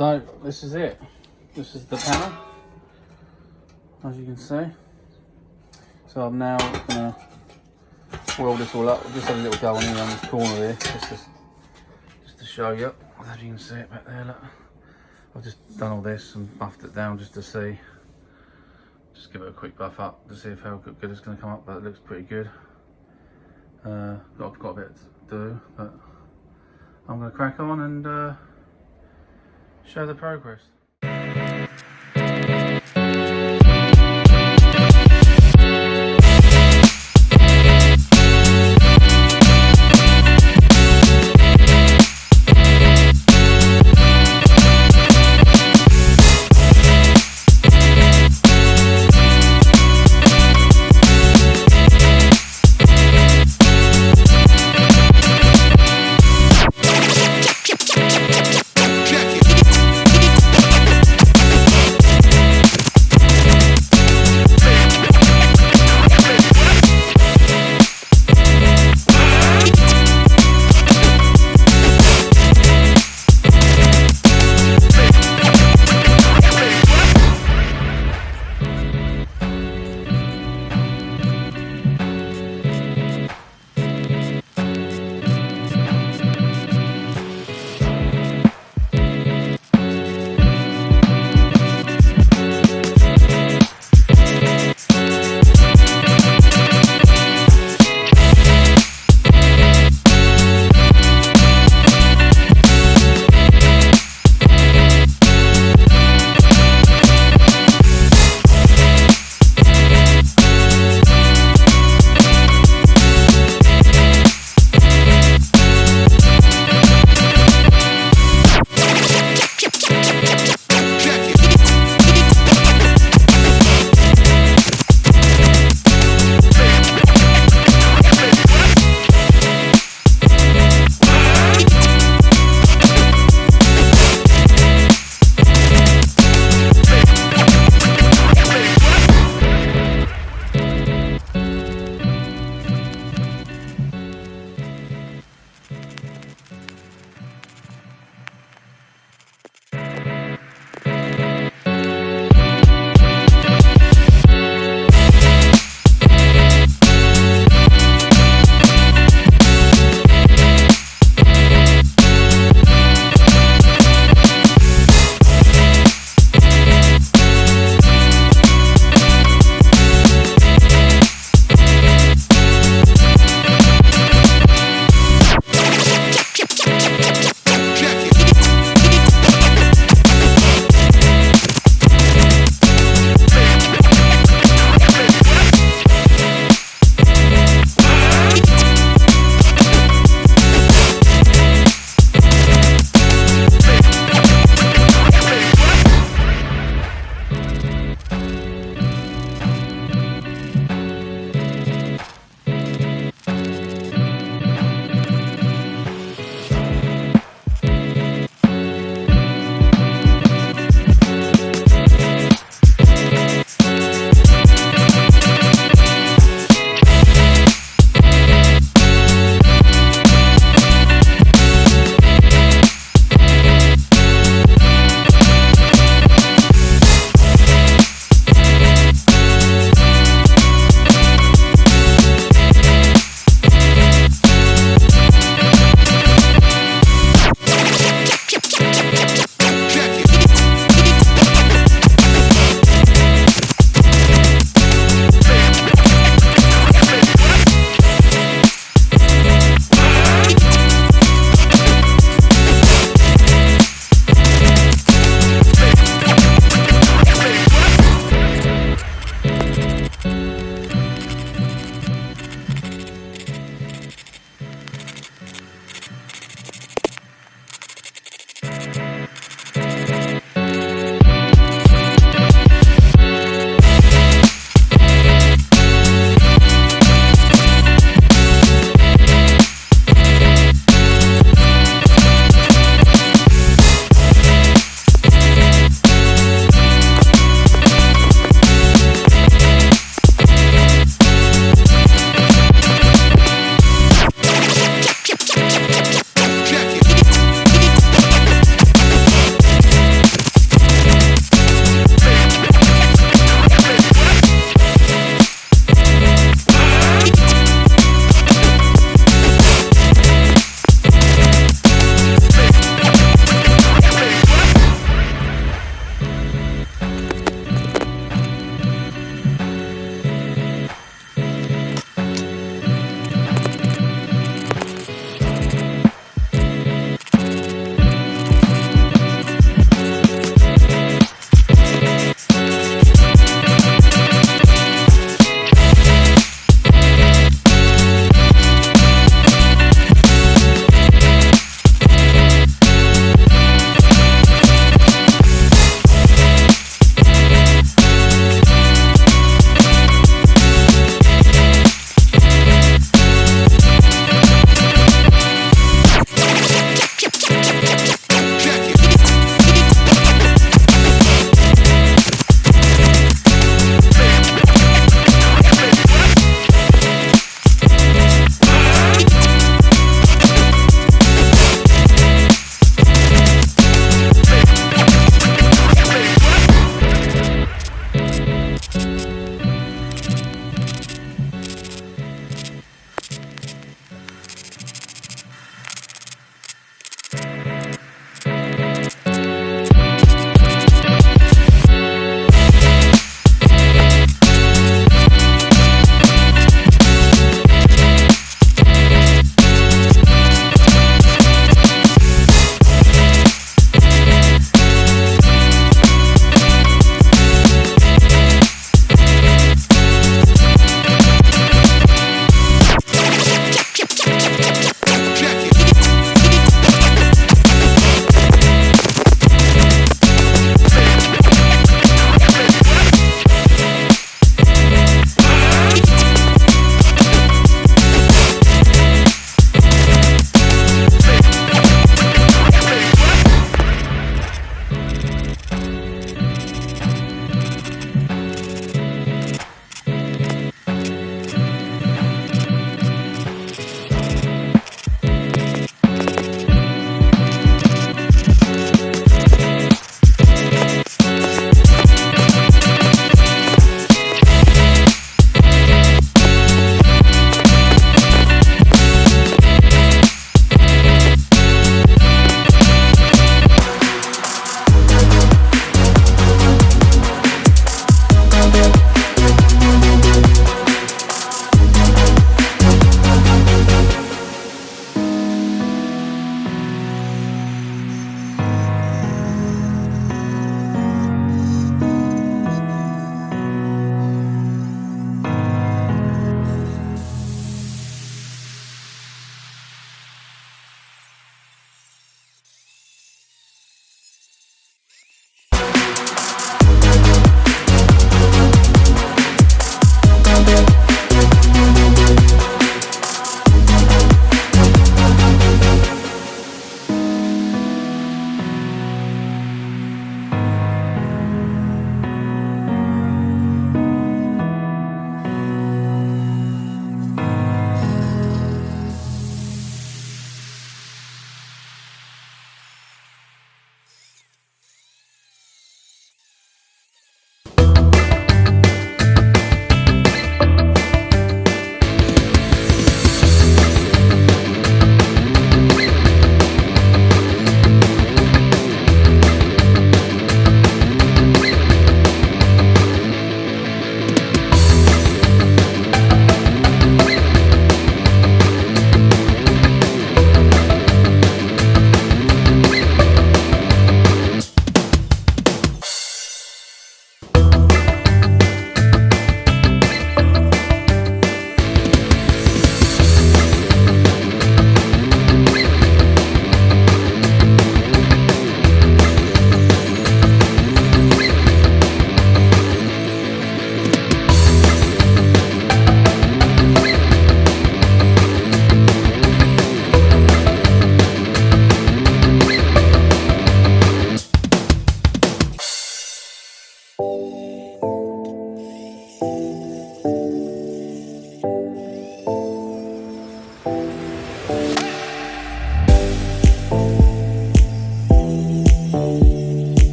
So this is it. This is the panel, as you can see. So I'm now gonna weld this all up. I'll just have a little go on here on this corner here, just to show you. As you can see it back there, look. I've just done all this and buffed it down just to see. Just give it a quick buff up to see if how good it's going to come up, but it looks pretty good. Got a bit to do, but I'm going to crack on and show the progress.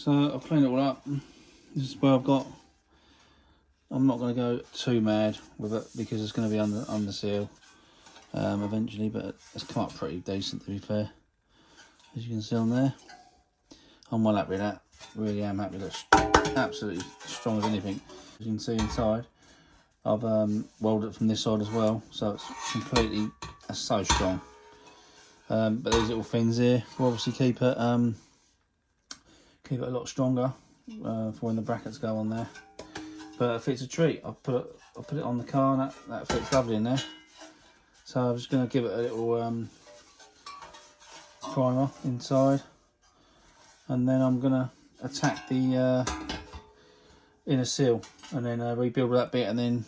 So I've cleaned it all up. This is where I've got. I'm not going to go too mad with it because it's going to be under seal eventually, but it's come up pretty decent to be fair. As you can see on there, I'm well happy with that. Really am happy. It looks absolutely strong as anything. As you can see inside, I've welded it from this side as well, so it's completely, it's so strong. But these little fins here will obviously keep it a lot stronger for when the brackets go on there. But it fits a treat. I'll put it on the car, and that fits lovely in there. So I'm just going to give it a little primer inside, and then I'm going to attack the inner seal, and then rebuild that bit, and then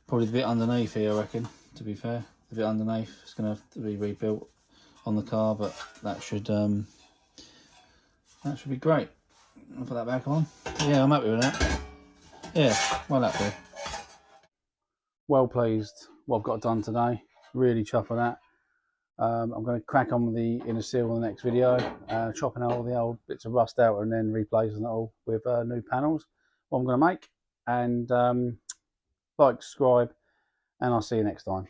probably the bit underneath here, I reckon, to be fair. The bit underneath is going to have to be rebuilt on the car, but that should be great. I'll put that back on. Yeah, I'm happy with that. Yeah, well happy. Well pleased what I've got done today. Really chuffed with that. I'm going to crack on with the inner seal in the next video, chopping out all the old bits of rust out and then replacing it all with new panels. What I'm going to make. And like, subscribe, and I'll see you next time.